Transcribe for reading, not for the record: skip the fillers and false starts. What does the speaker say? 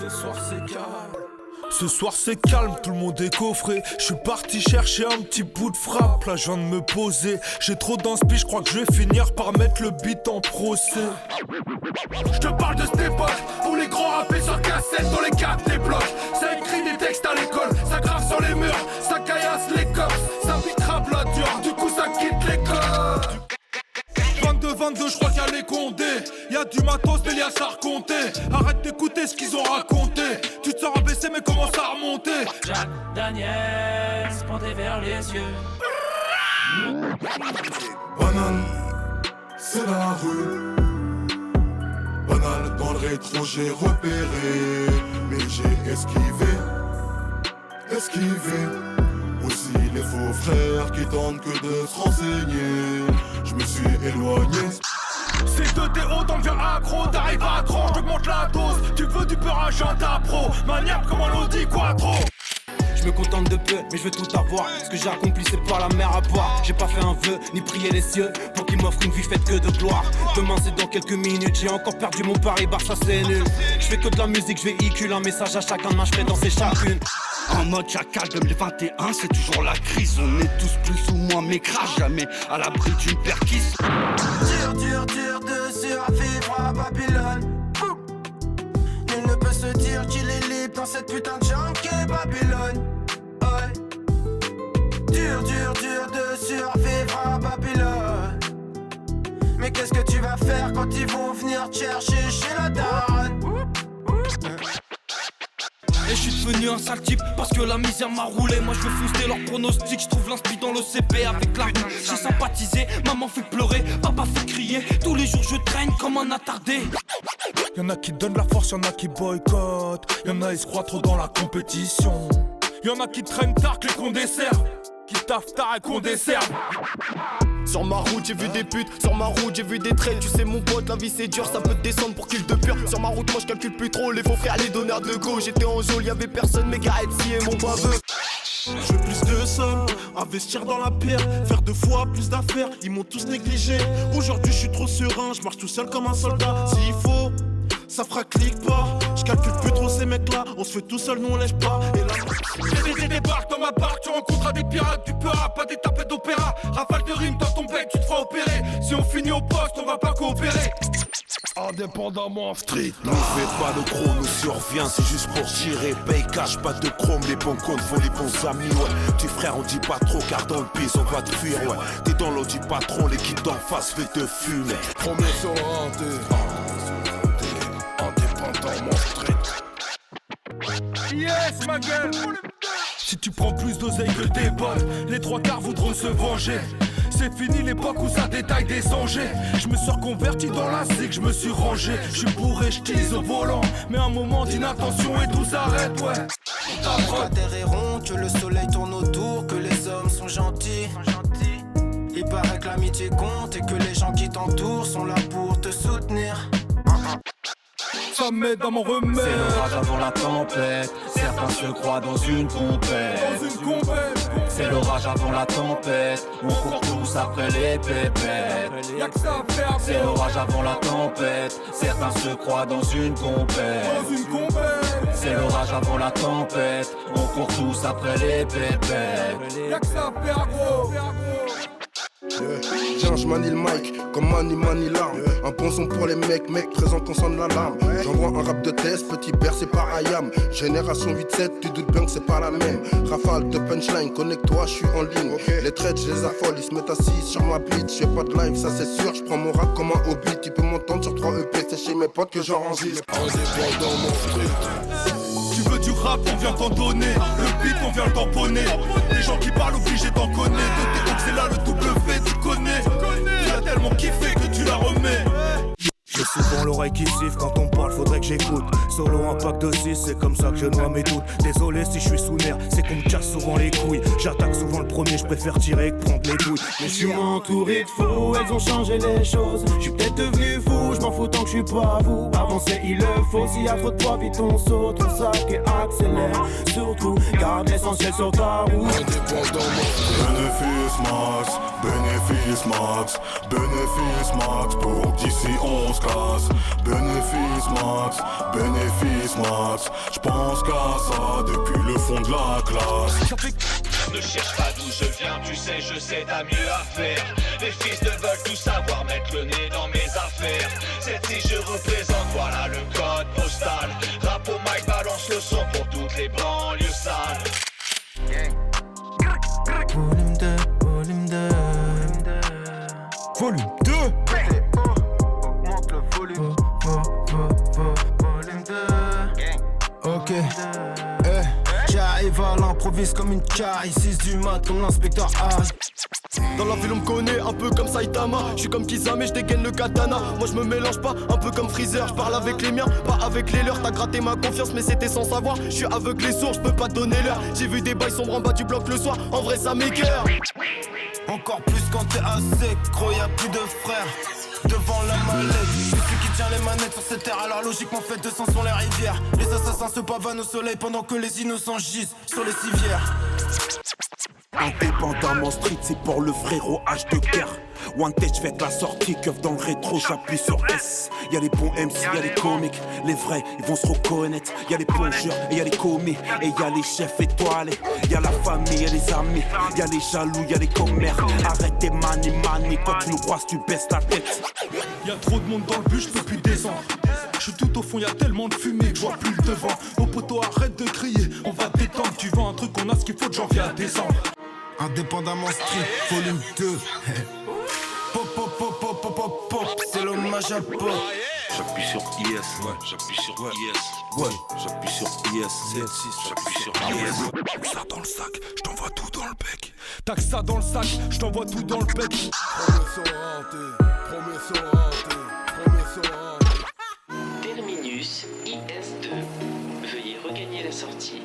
Ce soir c'est calme. Ce soir c'est calme, tout le monde est coffré. Je suis parti chercher un petit bout de frappe. Là je viens de me poser. J'ai trop d'inspi, je crois que je vais finir par mettre le beat en procès. Je te parle de cette époque où les grands rappaient sur cassette dans les caps des blocs. Ça écrit des textes à l'école, ça grave sur les murs, ça caillasse les cops, ça vitrable la dure, du coup ça quitte l'école. 22, je crois qu'il y a les condés. Y'a du matos, des liasses à raconter. Arrête d'écouter ce qu'ils ont raconté. Tu te sens rabaissé mais commence à remonter. Jack Daniels, pointé vers les yeux. Banane, c'est la rue. Banal dans le rétro, j'ai repéré. Mais j'ai esquivé. Aussi les faux frères qui tentent que de se renseigner. Je me suis éloigné. C'est de déo, t'en deviens accro. T'arrives à cran, je t'augmente la dose. Tu veux du peur agenda pro. Maniable comme un Audi Quattro. Je me contente de peu, mais je veux tout avoir. Ce que j'ai accompli, c'est pas la mer à boire. J'ai pas fait un vœu, ni prié les cieux pour qu'ils m'offrent une vie faite que de gloire. Demain c'est dans quelques minutes, j'ai encore perdu mon pari, Barça c'est nul. Je fais que de la musique, je véhicule un message à chacun de ma, je ferai danser chacune. En mode chacal 2021, c'est toujours la crise. On est tous plus ou moins mécras, jamais à l'abri d'une perquise. Dur de survivre à Babylone. Nul ne peut se dire qu'il est libre dans cette putain de jungle qu'est Babylone. Ouais. Dur de survivre à Babylone. Mais qu'est-ce que tu vas faire quand ils vont venir te chercher chez la daronne? Et je suis devenu un sale type parce que la misère m'a roulé. Moi je veux fouster leurs pronostics, je trouve l'inspi dans l'OCP avec la rue. J'ai sympathisé, maman fait pleurer, papa fait crier. Tous les jours je traîne comme un attardé. Y'en a qui donnent la force, y'en a qui boycottent. Y'en a ils se croient trop dans la compétition. Y'en a qui traînent tard que les qu'on dessert. Qui taffent tard et qu'on dessert. Sur ma route j'ai vu des putes, sur ma route j'ai vu des traînes. Tu sais mon pote, la vie c'est dur, ça peut te descendre pour kill de pur. Sur ma route moi je calcule plus trop, les faux frères, les donneurs de go. J'étais en jaune, y'avait personne, mes gars et mon baveux. Je veux plus de sommes, investir dans la pierre, faire 2 fois plus d'affaires, ils m'ont tous négligé. Aujourd'hui je suis trop serein, je marche tout seul comme un soldat. S'il faut, ça fera clic pas. Je calcule plus trop ces mecs là, on se fait tout seul, nous on lèche pas. Et là, J'ai des barques dans ma barque, tu rencontreras des pirates, du peur, pas des tapettes d'opéra. Rafale de rimes dans ton bec, tu te feras opérer. Si on finit au poste, on va pas coopérer. Indépendamment street. Nous faites pas de gros, nous survient, c'est juste pour tirer. Paye cash, pas de chrome, les bons comptes font les bons amis, ouais. Petit frère, on dit pas trop, car dans le pisse, on va te fuir, ouais. T'es dans l'eau du patron, l'équipe d'en face fait te fumer. Premier sur le renté. Indépendamment street. Yes, ma gueule. Si tu prends plus d'oseille que tes potes, les 3/4 voudront se venger. C'est fini l'époque où ça détaille des songers. Je me suis reconverti dans la zig, je me suis rangé. Je suis bourré, je tease au volant. Mais un moment d'inattention et tout s'arrête, ouais. La terre est ronde, que le soleil tourne autour, que les hommes sont gentils. Il paraît que l'amitié compte et que les gens qui t'entourent sont là pour te soutenir. Ça m'aide dans mon remède. C'est l'orage avant la tempête, certains se croient dans une compète. C'est l'orage avant la tempête, on court tous après les pépettes. Y'a que ça à faire. C'est l'orage avant la tempête, certains se croient dans une compète. C'est l'orage avant la tempête, on court tous après les pépettes. Y'a que ça à faire, gros. Tiens, je manie le mic comme manie l'arme. Un bon son pour les mecs présent quand sonne l'alarme. J'envoie un rap de test, petit bercé par Ayam. Génération 8-7, tu doutes bien que c'est pas la même. Rafale de punchline, connecte-toi, je suis en ligne. Les traites, je les affole, ils se mettent assis sur ma beat. J'fais pas de live, ça c'est sûr, je prends mon rap comme un hobby. Tu peux m'entendre sur 3 EP, c'est chez mes potes que j'enregistre. Indépendamment street. Tu veux du rap, on vient t'en donner. Le beat, on vient le tamponner. Les gens qui parlent obligés d'en connaître. De tes c'est là le W, tu connais. Tu l'as tellement kiffé que tu la remets. J'ai souvent l'oreille qui siffle quand on parle, faudrait que j'écoute. Solo un pack de 6, c'est comme ça que je noie mes doutes. Désolé si je suis sous nerf, c'est qu'on me casse souvent les couilles. J'attaque souvent le premier, je préfère tirer que prendre les douilles. Mais je suis entouré de fous, elles ont changé les choses. Je suis peut-être devenu fou, je m'en fous tant que je suis pas à vous. Avancer il le faut, s'il y a trop de poids vite on saute. On sac et accélère, surtout garde l'essentiel sur ta route. Bénéfice max, bénéfice max, bénéfice max. Pour d'ici 11 cas, classe. Bénéfice max. J'pense qu'à ça depuis le fond de la classe. Ne cherche pas d'où je viens, tu sais, je sais, t'as mieux à faire. Les fils de veulent tout savoir, mettre le nez dans mes affaires. Celle-ci je représente, voilà le code postal. Rap au mic, balance le son pour toutes les banlieues sales. Volume 2, volume 2. Volume 2. Augmente le volume. Volume 2. Ok. J'arrive à l'improvise comme une caille. 6 du mat comme l'inspecteur Harry. Dans la ville on me connaît un peu comme Saitama. J'suis comme Kizame et j'dégaine le katana. Moi j'me mélange pas, un peu comme Freezer. J'parle avec les miens, pas avec les leurs. T'as gratté ma confiance mais c'était sans savoir. J'suis aveugle et sourd, j'peux pas te donner l'heure. J'ai vu des bails sombres en bas du bloc le soir. En vrai ça m'écoeure. Encore plus quand t'es assez gros, y'a plus de frères. Devant la mallette, je suis celui qui tient les manettes sur cette terre. Alors logiquement fait de sang sur les rivières. Les assassins se pavanent au soleil pendant que les innocents gisent sur les civières. Indépendamment street, c'est pour le frérot H de guerre. One Touch fait la sortie, keuf dans le rétro, j'appuie sur S. Y'a les bons MC, y'a les comiques, les vrais, ils vont se reconnaître. Y'a les plongeurs et y'a les commis, et y'a les chefs étoilés. Y'a la famille et les amis, y'a les jaloux, y'a les commères. Arrête tes mani, quand tu nous croises, tu baisses la tête. Y'a trop de monde dans le bus, j'peux plus descendre. J'suis tout au fond, y'a tellement de fumée que j'vois plus le devant. Au poteau, arrête de crier, on va détendre. Tu vends un truc, on a ce qu'il faut de janvier à décembre. Indépendamment street, volume 2. Pop, pop, pop, pop, pop, pop, pop, c'est l'hommage à Pop. J'appuie sur IS, ouais, j'appuie sur IS, ouais, j'appuie sur IS, C6, j'appuie sur IS. Ça dans le sac, j't'envoie tout dans le bec. T'as que ça dans le sac, j't'envoie tout dans le bec. Promesse Terminus IS2. Veuillez regagner la sortie.